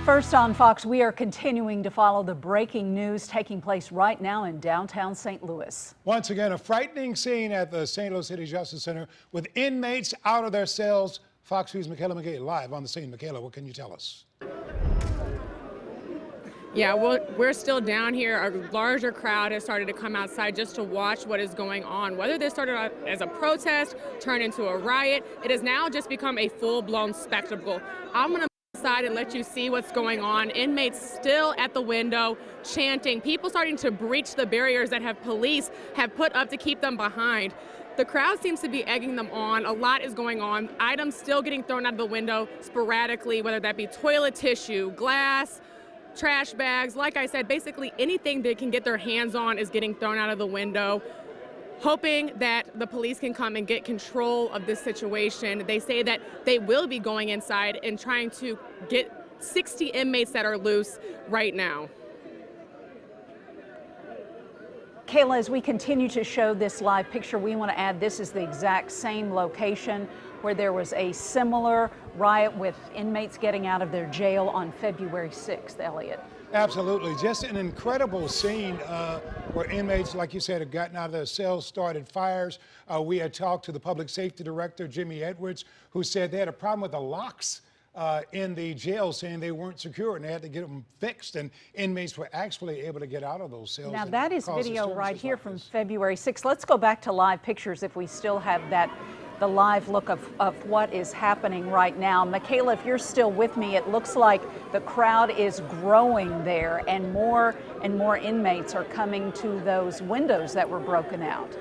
First on Fox, we are continuing to follow the breaking news taking place right now in downtown St. Louis. Once again, a frightening scene at the St. Louis City Justice Center with inmates out of their cells. Fox News' Michaela McGee live on the scene. Michaela, what can you tell us? Yeah, well, we're still down here. A larger crowd has started to come outside just to watch what is going on. Whether this started out as a protest, turned into a riot, it has now just become a full-blown spectacle. I'm going to outside and let you see what's going on. Inmates still at the window chanting, people starting to breach the barriers that police have put up to keep them behind. The crowd seems to be egging them on. A lot is going on. Items still getting thrown out of the window sporadically, whether that be toilet tissue, glass, trash bags. Like I said, basically anything they can get their hands on is getting thrown out of the window, hoping that the police can come and get control of this situation. They say that they will be going inside and trying to get 60 inmates that are loose right now. Kayla, as we continue to show this live picture, we want to add this is the exact same location where there was a similar riot with inmates getting out of their jail on February 6th, Elliot. Absolutely. Just an incredible scene where inmates, like you said, had gotten out of their cells, started fires. We had talked to the public safety director, Jimmy Edwards, who said they had a problem with the locks in the jail, saying they weren't secure and they had to get them fixed, and inmates were actually able to get out of those cells. Now that is video right here from February 6th. Let's go back to live pictures if we still have that, the live look of what is happening right now. Michaela, if you're still with me, it looks like the crowd is growing there and more inmates are coming to those windows that were broken out.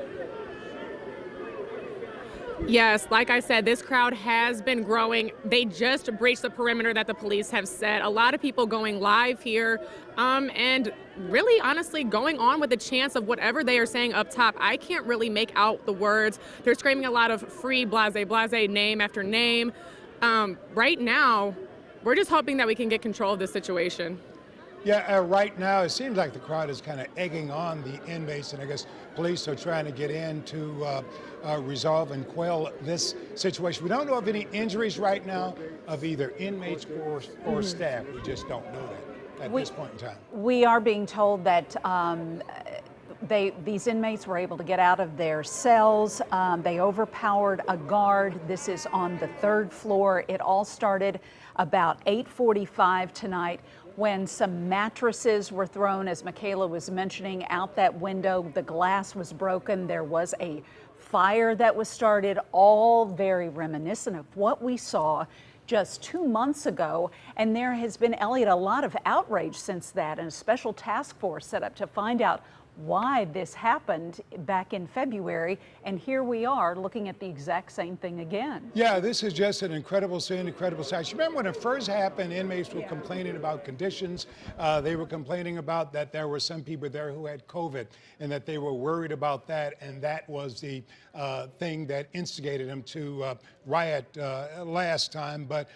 Yes, like I said, this crowd has been growing. They just breached the perimeter that the police have set. A lot of people going live here and really honestly going on with the chance of whatever they are saying up top. I can't really make out the words. They're screaming a lot of free blase, name after name. Right now, we're just hoping that we can get control of this situation. Yeah, right now it seems like the crowd is kind of egging on the inmates, and I guess police are trying to get in to resolve and quell this situation. We don't know of any injuries right now of either inmates or staff. We just don't know that at this point in time. We are being told that these inmates were able to get out of their cells. They overpowered a guard. This is on the 3rd floor. It all started about 8:45 tonight when some mattresses were thrown, as Michaela was mentioning, out that window. The glass was broken. There was a fire that was started, all very reminiscent of what we saw just 2 months ago. And there has been, Elliot, a lot of outrage since that, and a special task force set up to find out why this happened back in February, and here we are looking at the exact same thing again. Yeah, this is just an incredible scene, incredible sight. You remember when it first happened, inmates were complaining about conditions. They were complaining about that there were some people there who had COVID and that they were worried about that, and that was the thing that instigated them to riot last time. But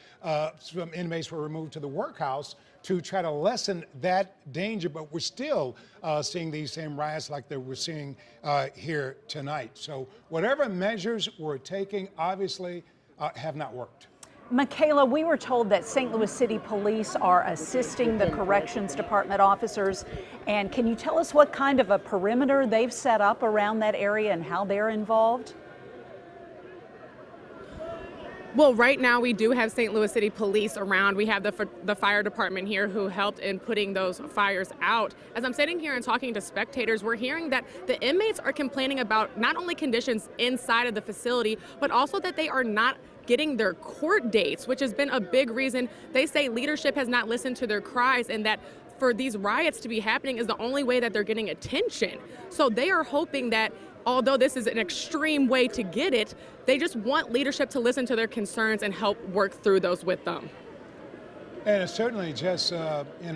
some inmates were removed to the workhouse to try to lessen that danger, but we're still seeing these same riots like that we're seeing here tonight. So whatever measures we're taking obviously have not worked. Michaela, we were told that St. Louis City Police are assisting the Corrections Department officers, and can you tell us what kind of a perimeter they've set up around that area and how they're involved? Well, right now we do have St. Louis City Police around. We have the fire department here who helped in putting those fires out. As I'm sitting here and talking to spectators, we're hearing that the inmates are complaining about not only conditions inside of the facility, but also that they are not getting their court dates, which has been a big reason. They say leadership has not listened to their cries, and that for these riots to be happening is the only way that they're getting attention. So they are hoping that, although this is an extreme way to get it, they just want leadership to listen to their concerns and help work through those with them. And it's certainly just,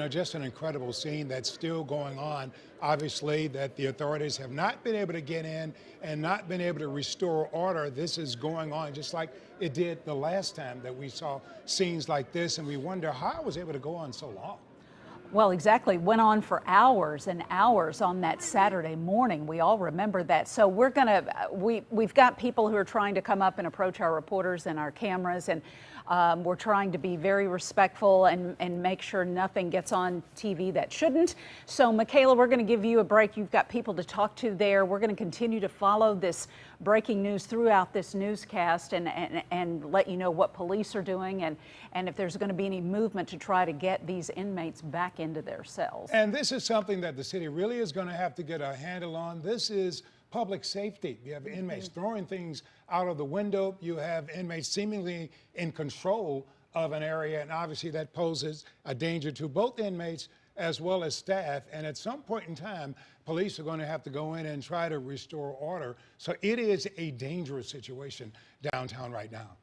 just an incredible scene that's still going on. Obviously, that the authorities have not been able to get in and not been able to restore order. This is going on just like it did the last time that we saw scenes like this, and we wonder how it was able to go on so long. Well, exactly. Went on for hours and hours on that Saturday morning. We all remember that. So we've got people who are trying to come up and approach our reporters and our cameras. And We're trying to be very respectful and make sure nothing gets on TV that shouldn't. So, Michaela, we're going to give you a break. You've got people to talk to there. We're going to continue to follow this breaking news throughout this newscast and let you know what police are doing and if there's going to be any movement to try to get these inmates back into their cells. And this is something that the city really is going to have to get a handle on. This is public safety. You have inmates throwing things out of the window. You have inmates seemingly in control of an area, and obviously that poses a danger to both inmates as well as staff. And at some point in time, police are going to have to go in and try to restore order. So it is a dangerous situation downtown right now.